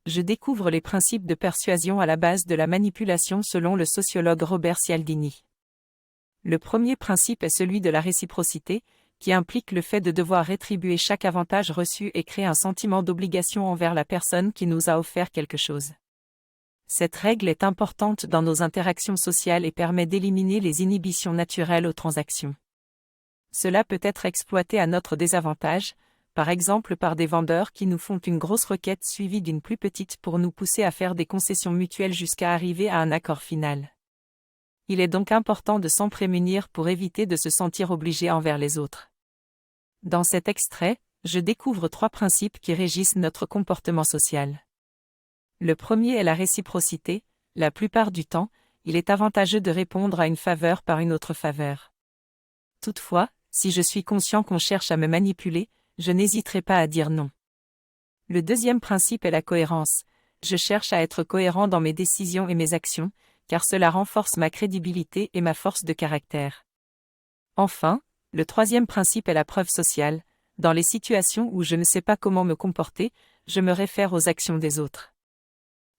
je découvre les principes de persuasion à la base de la manipulation selon le sociologue Robert Cialdini. Le premier principe est celui de la réciprocité, qui implique le fait de devoir rétribuer chaque avantage reçu et créer un sentiment d'obligation envers la personne qui nous a offert quelque chose. Cette règle est importante dans nos interactions sociales et permet d'éliminer les inhibitions naturelles aux transactions. Cela peut être exploité à notre désavantage, par exemple par des vendeurs qui nous font une grosse requête suivie d'une plus petite pour nous pousser à faire des concessions mutuelles jusqu'à arriver à un accord final. Il est donc important de s'en prémunir pour éviter de se sentir obligé envers les autres. Dans cet extrait, je découvre 3 principes qui régissent notre comportement social. Le premier est la réciprocité. La plupart du temps, il est avantageux de répondre à une faveur par une autre faveur. Toutefois, si je suis conscient qu'on cherche à me manipuler, je n'hésiterai pas à dire non. Le deuxième principe est la cohérence. Je cherche à être cohérent dans mes décisions et mes actions, car cela renforce ma crédibilité et ma force de caractère. Enfin, le troisième principe est la preuve sociale. Dans les situations où je ne sais pas comment me comporter, je me réfère aux actions des autres.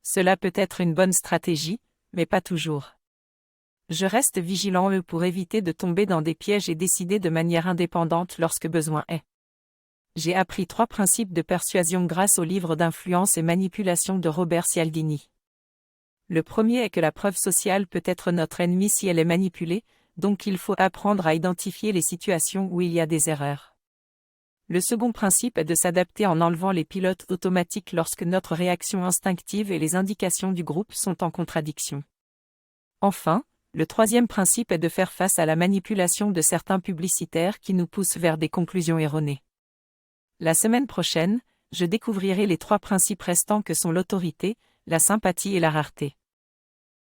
Cela peut être une bonne stratégie, mais pas toujours. Je reste vigilant pour éviter de tomber dans des pièges et décider de manière indépendante lorsque besoin est. J'ai appris 3 principes de persuasion grâce au livre d'influence et manipulation de Robert Cialdini. Le premier est que la preuve sociale peut être notre ennemi si elle est manipulée, donc il faut apprendre à identifier les situations où il y a des erreurs. Le second principe est de s'adapter en enlevant les pilotes automatiques lorsque notre réaction instinctive et les indications du groupe sont en contradiction. Enfin, le troisième principe est de faire face à la manipulation de certains publicitaires qui nous poussent vers des conclusions erronées. La semaine prochaine, je découvrirai les 3 principes restants que sont l'autorité, la sympathie et la rareté.